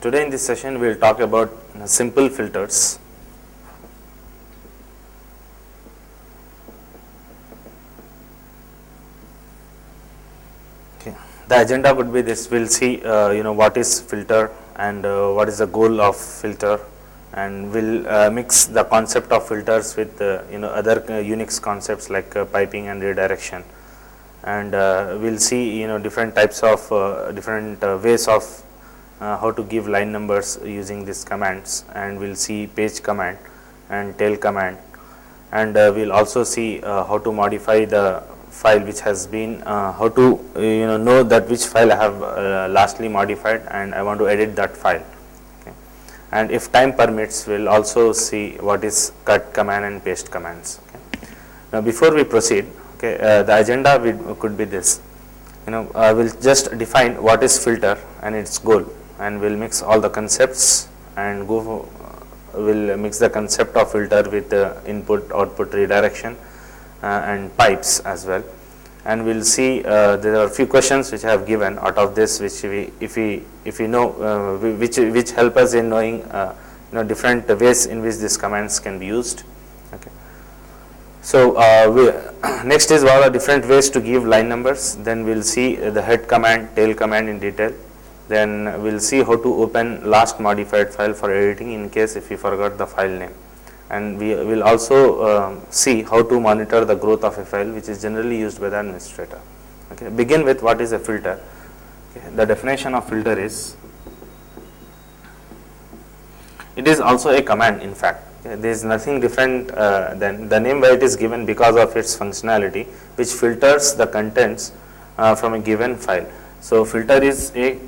Today in this session we will talk about simple filters. Okay. The agenda would be this: we will see what is filter and what is the goal of filter, and we will mix the concept of filters with other Unix concepts like piping and redirection, and we will see different types of different ways of how to give line numbers using these commands, and we will see page command and tail command, and we will also see how to modify the file which has been how to know that which file I have lastly modified and I want to edit that file. Okay. And if time permits, we will also see what is cut command and paste commands. Okay. Now before we proceed, the agenda could be this: I will just define what is filter and its goal, and we'll mix all the concepts and we'll mix the concept of filter with input output redirection and pipes as well, and we'll see there are a few questions which I have given out of this, which if we know which help us in knowing different ways in which these commands can be used. Okay. So next is what are different ways to give line numbers. Then we'll see the head command, tail command in detail. Then we'll see how to open last modified file for editing in case if we forgot the file name, and we will also see how to monitor the growth of a file, which is generally used by the administrator. Okay. Begin with what is a filter. Okay. The definition of filter is, it is also a command in fact. Okay. There is nothing different than the name where it is given because of its functionality, which filters the contents from a given file. So filter is a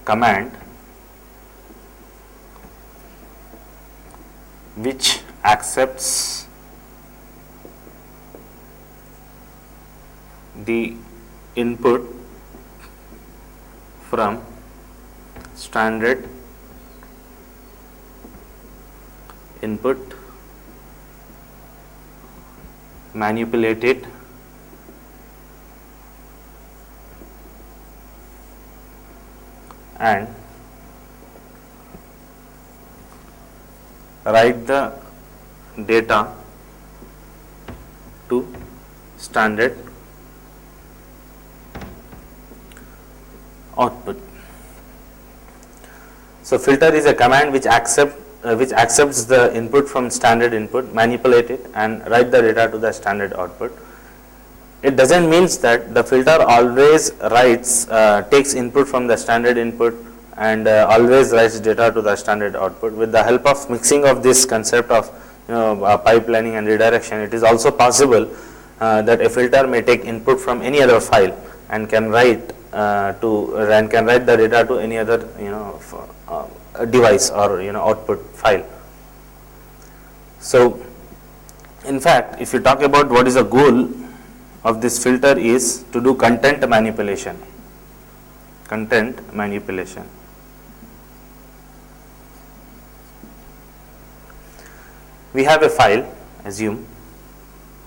command which accepts the input from standard input, manipulate it, and write the data to standard output. So filter is a command which accepts the input from standard input, manipulate it, and write the data to the standard output. It doesn't mean that the filter always takes input from the standard input and always writes data to the standard output. With the help of mixing of this concept of pipelining and redirection, it is also possible that a filter may take input from any other file and can write the data to any other device or output file. So in fact, if you talk about what is the goal of this filter, is to do content manipulation. We have a file, assume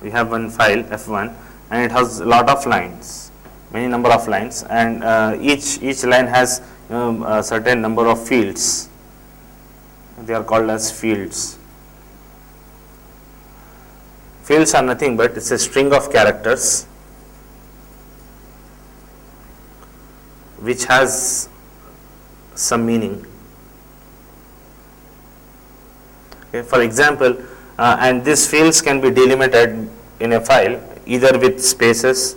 we have one file F1, and it has a lot of lines, many number of lines, and each line has a certain number of fields. They are called as fields. Fields are nothing but it's a string of characters which has some meaning. Okay. For example, and these fields can be delimited in a file either with space,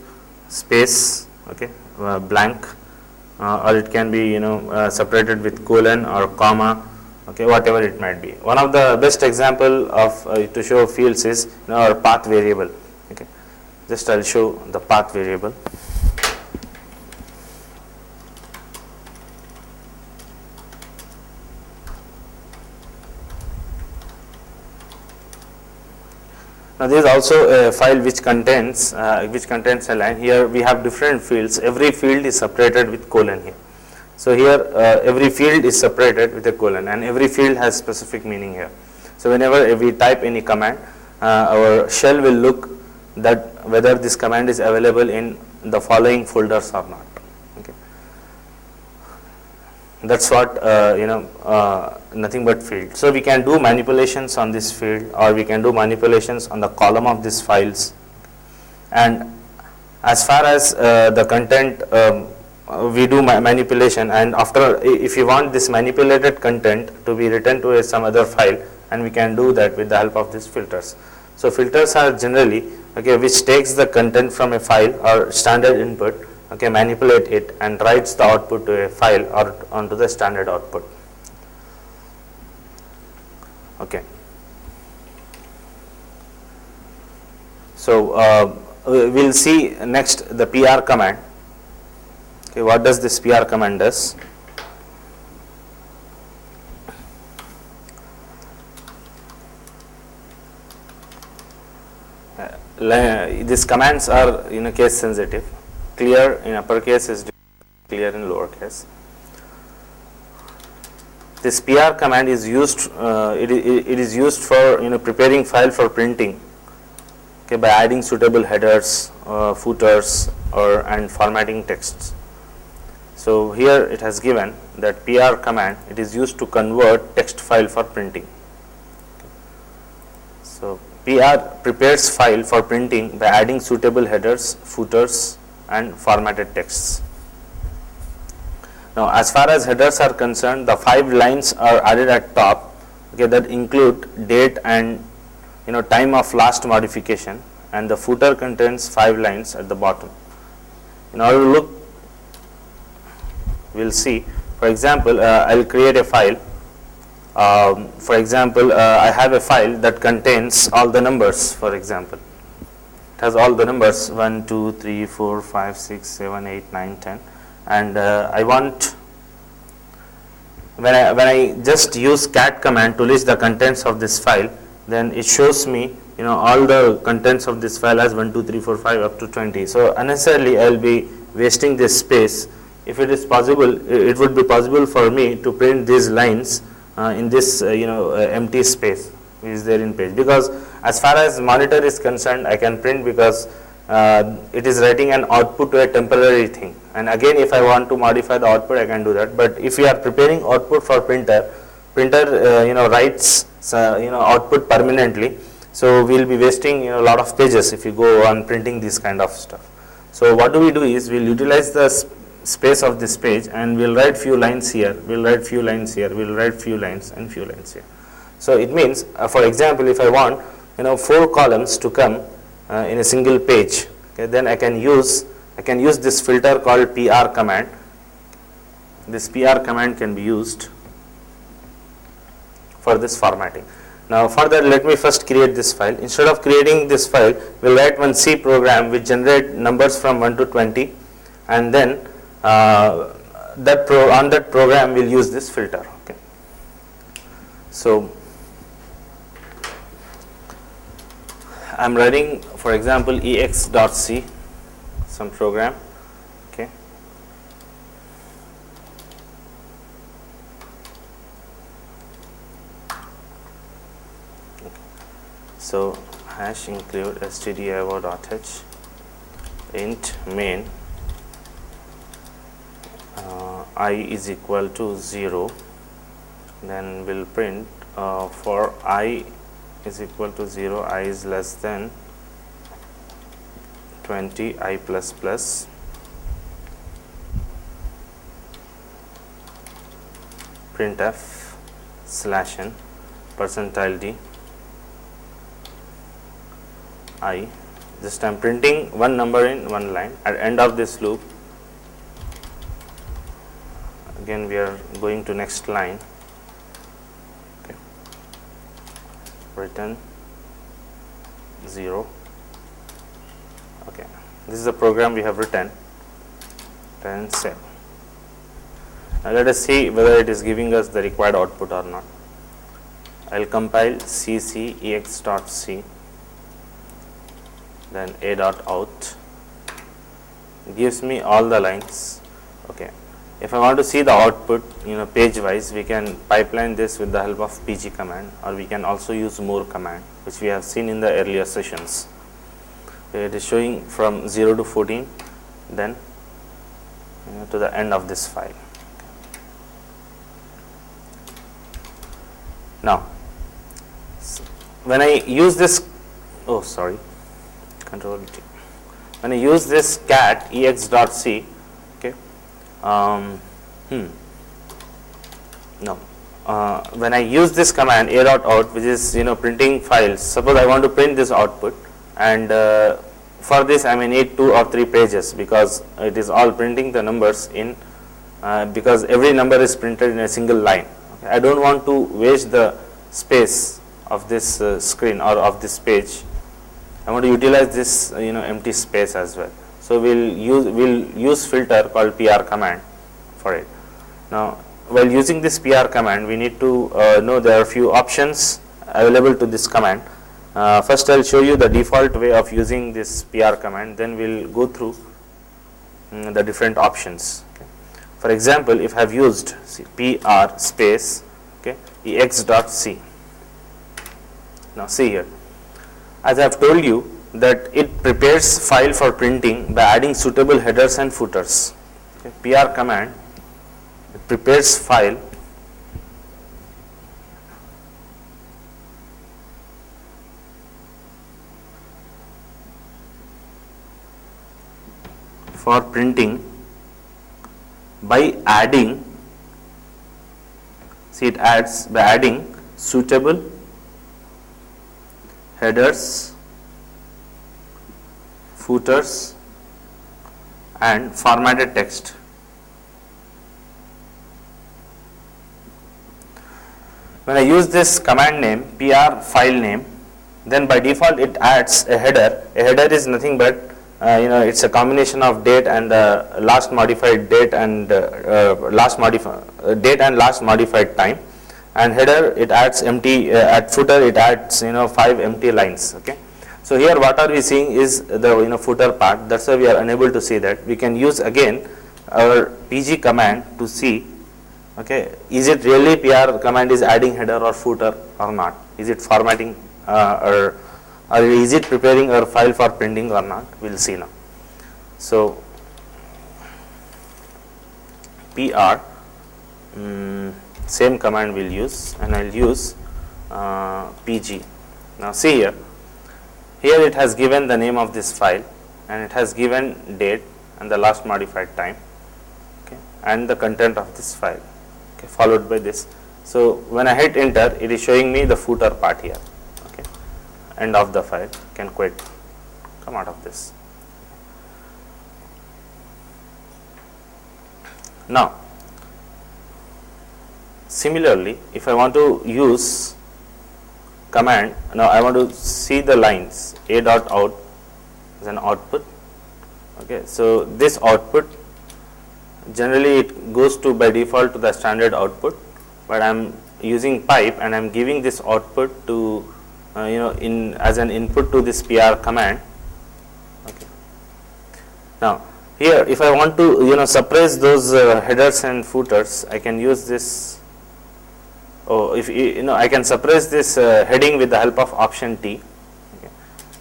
okay, blank, or it can be separated with colon or comma. Okay, whatever it might be. One of the best example of to show fields is our path variable. Okay, just I'll show the path variable. Now this is also a file which contains a line. Here we have different fields. Every field is separated with colon here. So here every field is separated with a colon, and every field has specific meaning here. So whenever we type any command, our shell will look that whether this command is available in the following folders or not. Okay. That's what nothing but field. So we can do manipulations on this field, or we can do manipulations on the column of these files. And as far as the content, we do manipulation, and after, if you want this manipulated content to be written to some other file, and we can do that with the help of these filters. So filters are generally which takes the content from a file or standard input, manipulate it and writes the output to a file or onto the standard output. So we'll see next the PR command. What does this PR command does? These commands are case sensitive. Clear in uppercase is clear in lowercase. This PR command is used. It is used for preparing file for printing. By adding suitable headers, footers, and formatting texts. So here it has given that PR command, it is used to convert text file for printing. So PR prepares file for printing by adding suitable headers, footers, and formatted texts. Now as far as headers are concerned, the 5 lines are added at top, that include date and time of last modification, and the footer contains 5 lines at the bottom. In order to look, we'll see, for example, I'll create a file. For example, I have a file that contains all the numbers. For example, it has all the numbers 1, 2, 3, 4, 5, 6, 7, 8, 9, 10, and I want, when I just use cat command to list the contents of this file, then it shows me all the contents of this file as 1, 2, 3, 4, 5 up to 20. So unnecessarily I will be wasting this space. If it is possible, it would be possible for me to print these lines in this empty space which is there in page, because as far as monitor is concerned, I can print because it is writing an output to a temporary thing, and again if I want to modify the output, I can do that. But if we are preparing output for printer writes output permanently, so we will be wasting a lot of pages if you go on printing this kind of stuff. So what do we do is, we will utilize the space of this page, and we will write few lines here, we will write few lines here, we will write few lines and few lines here. So it means, for example, if I want 4 columns to come in a single page, then I can use this filter called PR command. This PR command can be used for this formatting. Now for that, let me first create this file. Instead of creating this file, we will write one C program which generate numbers from 1 to 20, and then on that program we will use this filter. So I am writing, for example, ex.c, some program. So hash include stdio.h int main I is equal to 0, then we'll print for I is equal to 0, I is less than 20, I plus plus, printf /n %d I. Just I am printing one number in one line. At end of this loop, again we are going to next line. Return 0. This is the program we have written. Then save. Now let us see whether it is giving us the required output or not. I will compile cc ex.c, then a.out. Gives me all the lines. If I want to see the output page wise, we can pipeline this with the help of pg command, or we can also use more command, which we have seen in the earlier sessions. It is showing from 0 to 14, then to the end of this file. Now, when I use this, Control T. When I use this cat ex.c, okay, no, when I use this command a.out, which is printing files. Suppose I want to print this output, and for this I may need 2 or 3 pages, because it is all printing the numbers in, because every number is printed in a single line. Okay. I don't want to waste the space of this screen or of this page. I want to utilize this empty space as well. So we'll use filter called PR command for it. Now, while using this PR command, we need to know there are a few options available to this command. First, I'll show you the default way of using this PR command. Then we'll go through the different options. Okay. For example, if I have used PR space ex.c. Now see here. As I have told you that it prepares file for printing by adding suitable headers and footers. Okay. PR command, it prepares file for printing by adding, it adds by adding suitable headers, footers and formatted text. When I use this command name PR file name, then by default it adds a header. A header is nothing but it's a combination of date and last modified date and last modified time. And header it adds empty, at footer it adds 5 empty lines. Okay. So here what are we seeing is the footer part. That's why we are unable to see that. We can use again our PG command to see, okay, is it really PR command is adding header or footer or not? Is it formatting or is it preparing our file for printing or not? We will see now. So PR, same command we will use, and I will use PG. Now see here, it has given the name of this file, and it has given date and the last modified time, okay, and the content of this file, okay, followed by this. So when I hit enter, it is showing me the footer part here. Okay, end of the file. Can quit, come out of this. Now similarly, if I want to use command, now I want to see the lines a.out as an output. Okay, so this output generally it goes to by default to the standard output, but I am using pipe and I am giving this output to in as an input to this PR command. Okay. Now here if I want to suppress those headers and footers, I can use this. If I can suppress this heading with the help of option T, okay,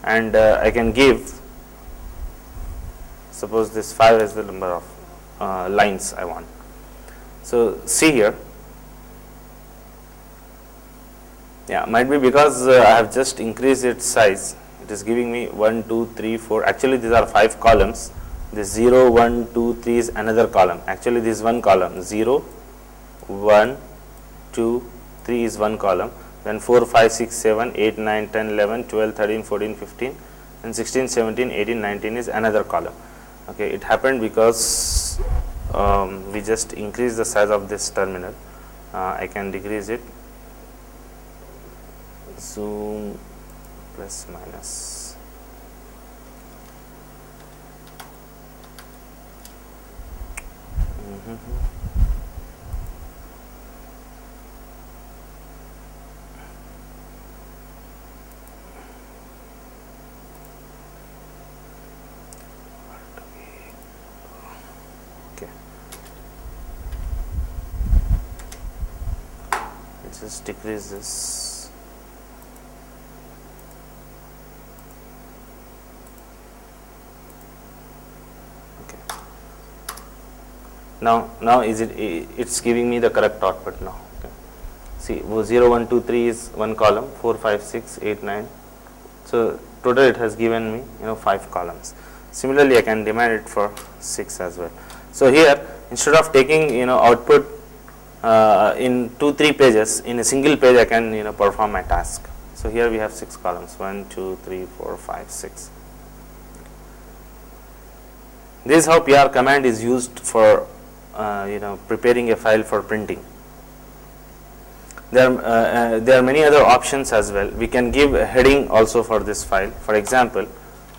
and I can give, suppose this 5 is the number of lines I want. So see here, yeah, might be because I have just increased its size. It is giving me 1, 2, 3, 4. Actually, these are 5 columns. This 0, 1, 2, 3 is another column. Actually, this is one column. 0, 1, 2, 3 is one column, then 4, 5, 6, 7, 8, 9, 10, 11, 12, 13, 14, 15 and 16, 17, 18, 19 is another column. Okay, it happened because we just increased the size of this terminal. I can decrease it, zoom plus minus. Just decrease this. Okay. Now is it's giving me the correct output now. Okay. see 0, 1, 2, 3 is one column, 4, 5, 6, 8, 9. So total it has given me 5 columns. Similarly, I can demand it for 6 as well. So here, instead of taking output in 2-3 pages, in a single page I can perform my task. So here we have 6 columns, 1, 2, 3, 4, 5, 6. This is how PR command is used for preparing a file for printing. There are many other options as well. We can give a heading also for this file. For example,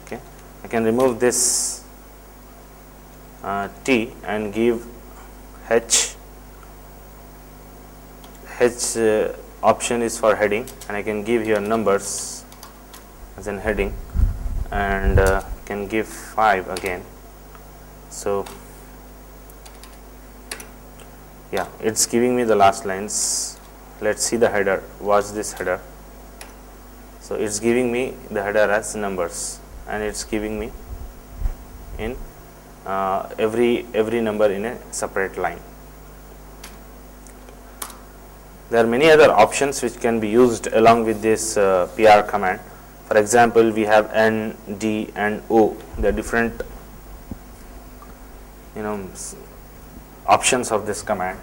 okay, I can remove this T and give H. Option is for heading, and I can give here numbers as in heading, and can give 5 again. So yeah, it's giving me the last lines. Let's see the header. Watch this header. So it's giving me the header as numbers, and it's giving me in every number in a separate line. There are many other options which can be used along with this PR command. For example, we have N, D, and O. They are different options of this command.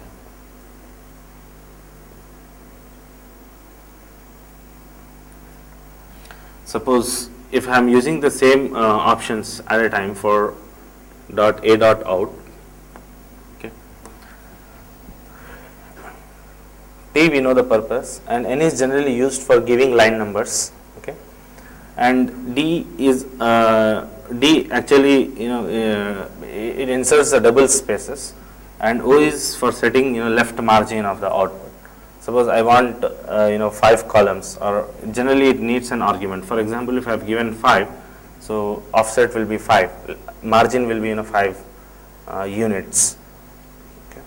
Suppose if I am using the same options at a time for .a.out, okay. T we know the purpose, and N is generally used for giving line numbers, okay, and D is D actually it inserts the double spaces, and O is for setting left margin of the output. Suppose I want 5 columns, or generally it needs an argument. For example, if I have given 5, so offset will be 5, margin will be 5 units. Okay.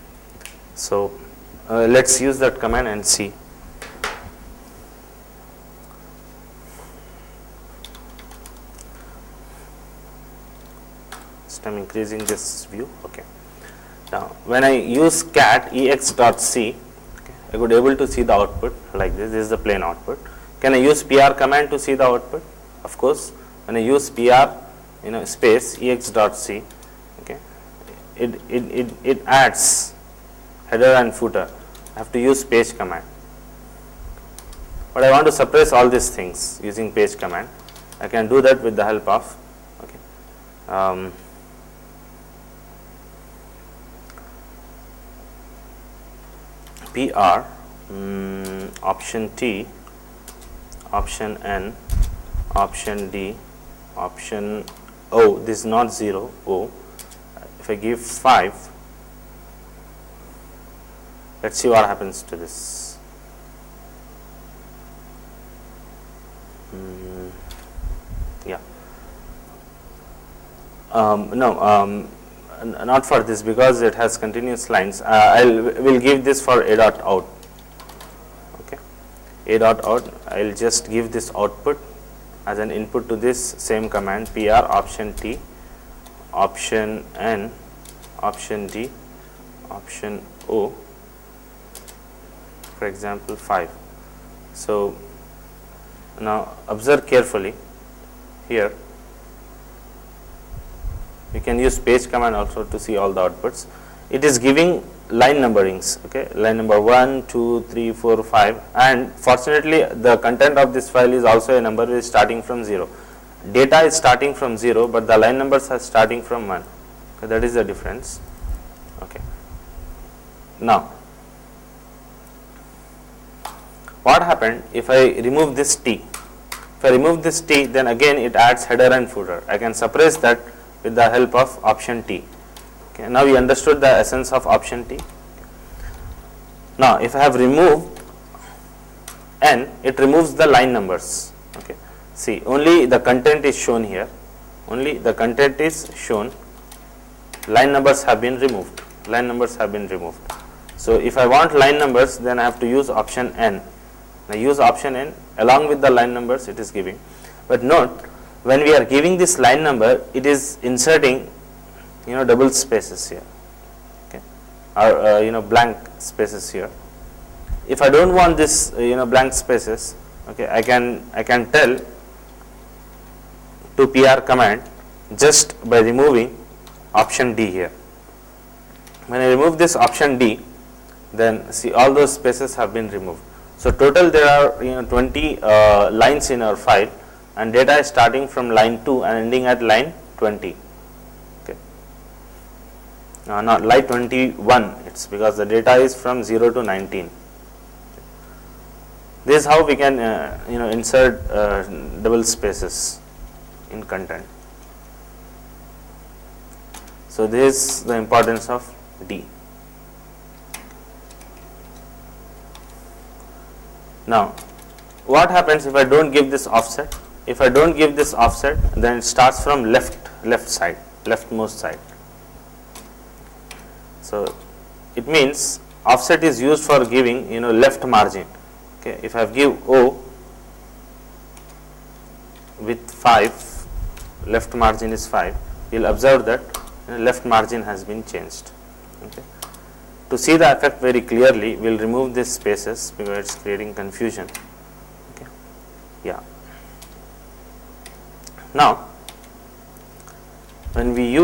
So let's use that command and see. Just I'm increasing this view. Okay. Now when I use cat ex.c, I could able to see the output like this. This is the plain output. Can I use PR command to see the output? Of course, when I use PR, space ex.c, okay, it adds header and footer. I have to use page command. But I want to suppress all these things using page command. I can do that with the help of PR, option T, option N, option D, option O. This is not 0, O. If I give 5, let's see what happens to this. Yeah. No. Not for this, because it has continuous lines. Will give this for a.out. Okay, a.out. I'll just give this output as an input to this same command. PR, option T, option N, option D, option O. For example, 5. So now observe carefully here. You can use page command also to see all the outputs. It is giving line numberings, okay, line number 1, 2, 3, 4, 5, and fortunately the content of this file is also a number which is starting from 0. Data is starting from 0, but the line numbers are starting from 1. Okay, that is the difference. Okay. Now, what happened if I remove this T? If I remove this T, then again it adds header and footer. I can suppress that with the help of option T. Okay, now we understood the essence of option T. Now if I have removed N, it removes the line numbers. Okay, see, only the content is shown here, only the content is shown, line numbers have been removed, So if I want line numbers, then I have to use option N. I use option N along with the line numbers it is giving. But note, when we are giving this line number, it is inserting double spaces here, okay, or blank spaces here. if I don't want this blank spaces, okay, I can tell to PR command just by removing option D here. When I remove this option D, then see all those spaces have been removed. So total there are 20 lines in our file, and data is starting from line 2 and ending at line 20. Okay. Not line 21, it's because the data is from 0 to 19. This is how we can insert double spaces in content. So this is the importance of D. Now what happens if I don't give this offset? If I don't give this offset, then it starts from left side, leftmost side. So it means offset is used for giving left margin. Okay, if I give O with 5, left margin is 5, you will observe that left margin has been changed. Okay. To see the effect very clearly, we will remove these spaces because it is creating confusion. Okay. Yeah. Now, when we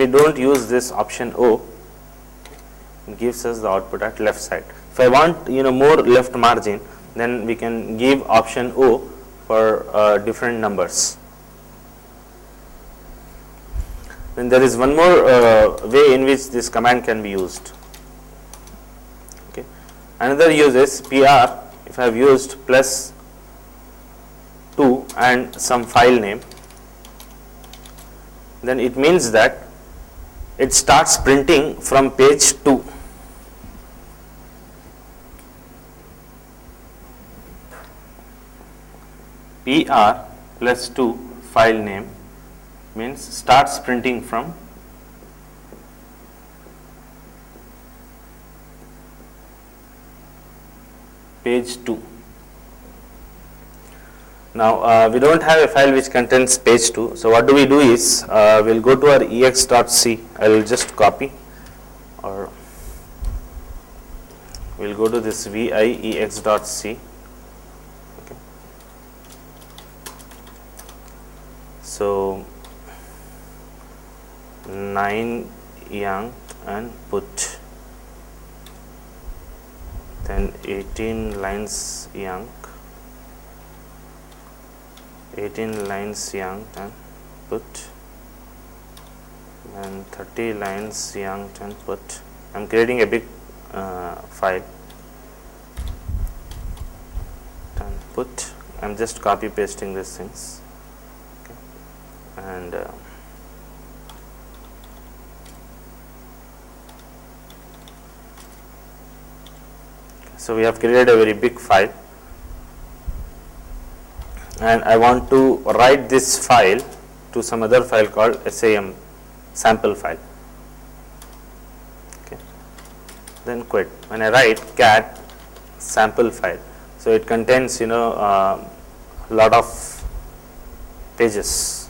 don't use this option O, it gives us the output at left side. If I want more left margin, then we can give option O for different numbers. Then there is one more way in which this command can be used. Okay. Another use is PR. If I have used plus 2 and some file name, then it means that it starts printing from page 2. PR plus 2 file name means starts printing from page 2. Now we don't have a file which contains page 2, so what do we do is we'll go to our ex.c. I will just copy, or we'll go to this vi ex.c. Okay. So 9 young and put, then 18 lines young, 18 lines young and put, and 30 lines young and put. I am creating a big file and put. I am just copy pasting these things. Okay. And so we have created a very big file, and I want to write this file to some other file called SAM sample file. Okay. Then quit. When I write cat sample file, so it contains lot of pages.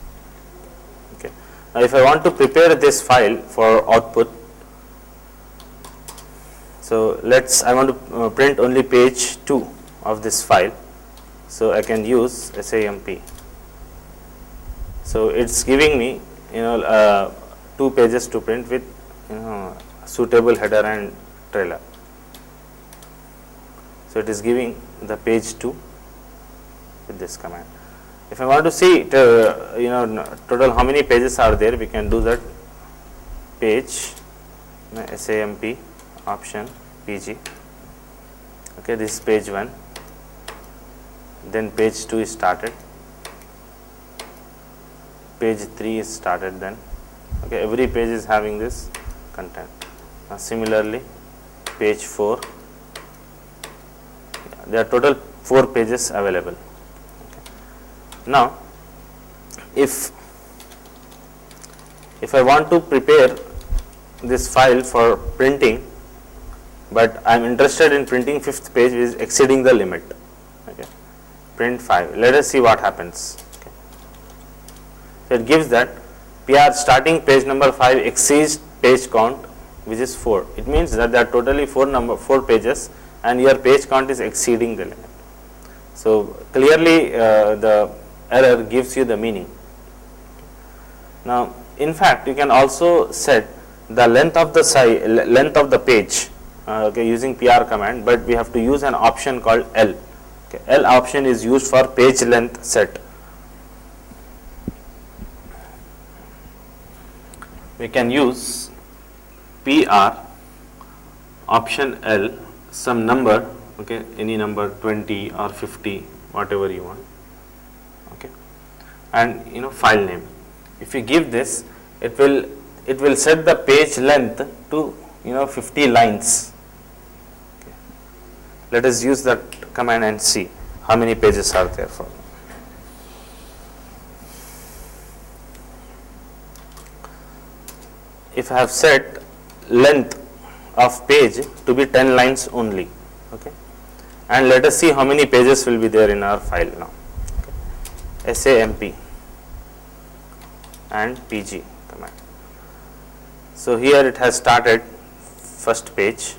Okay. Now if I want to prepare this file for output, so I want to print only page 2 of this file, so I can use SAMP. So it's giving me 2 pages to print with suitable header and trailer. So it is giving the page 2 with this command. If I want to see total how many pages are there, we can do that page SAMP option PG. Okay, this is page 1, then page 2 is started, page 3 is started, then okay, every page is having this content. Now similarly page 4, there are total 4 pages available. Okay. Now if I want to prepare this file for printing, but I am interested in printing 5th page, which is exceeding the limit. Okay. Print 5. Let us see what happens. Okay. So it gives that PR starting page number 5 exceeds page count which is 4. It means that there are totally 4 pages and your page count is exceeding the limit. So clearly the error gives you the meaning. Now in fact you can also set the length of the page using PR command, but we have to use an option called L. L option is used for page length set. We can use PR option L, some number, any number 20 or 50, whatever you want, and file name. If you give this, it will set the page length to 50 lines. Let us use that command and see how many pages are there for. If I have set length of page to be 10 lines only, and let us see how many pages will be there in our file now. SAMP and PG command. So here it has started first page.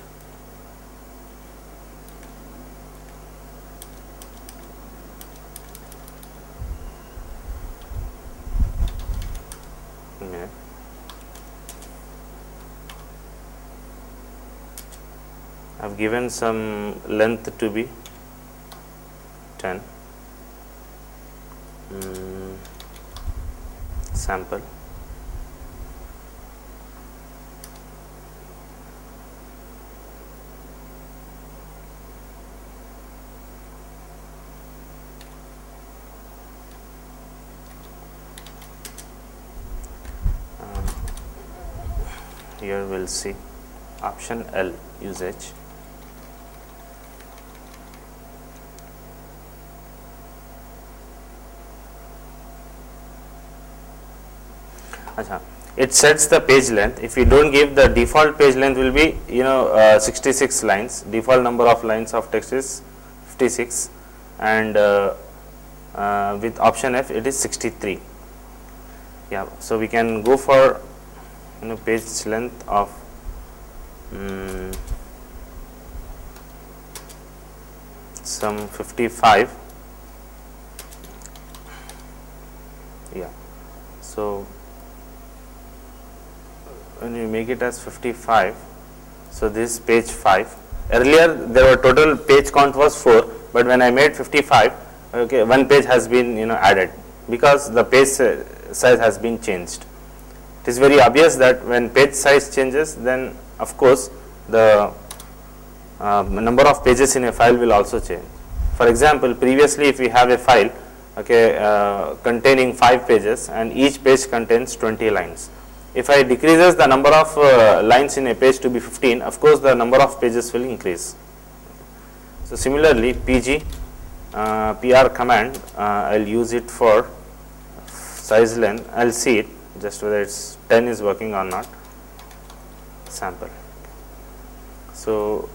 I have given some length to be 10. Sample. Here we'll see option L usage. It sets the page length. If you don't give, the default page length will be 66 lines. Default number of lines of text is 56, and with option F it is 63. Yeah, so we can go for page length of some 55. Yeah, so when you make it as 55, so this page 5. Earlier there were total page count was 4, but when I made 55, one page has been added because the page size has been changed. It is very obvious that when page size changes, then of course the number of pages in a file will also change. For example, previously if we have a file containing 5 pages and each page contains 20 lines. If I decreases the number of lines in a page to be 15, of course the number of pages will increase. So similarly, PG PR command, I'll use it for size length. I'll see it just whether it's 10 is working or not. Sample. So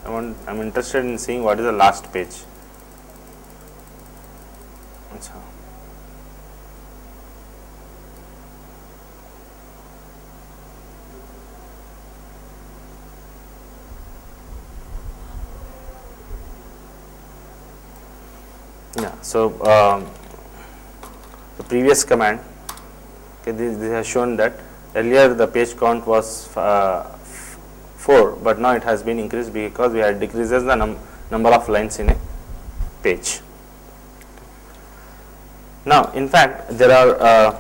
I'm interested in seeing what is the last page. Yeah, so the previous command, this has shown that earlier the page count was 4, but now it has been increased because we had decreases the number of lines in a page. Now in fact there are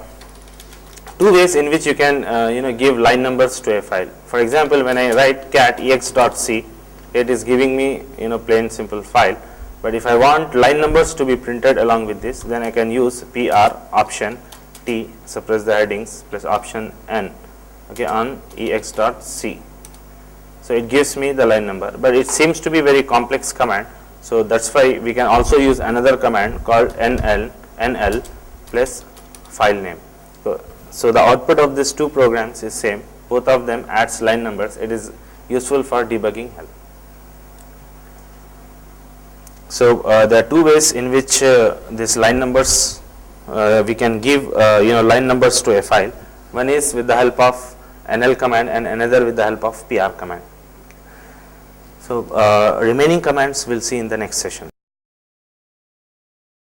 2 ways in which you can give line numbers to a file. For example, when I write cat ex.c, it is giving me plain simple file, but if I want line numbers to be printed along with this, then I can use PR option T, suppress the headings, plus option N on ex.c. So it gives me the line number, but it seems to be very complex command, so that's why we can also use another command called NL plus file name. So the output of these 2 programs is same, both of them adds line numbers. It is useful for debugging help. So there are 2 ways in which this line numbers we can give line numbers to a file. One is with the help of NL command and another with the help of PR command. So remaining commands we'll see in the next session.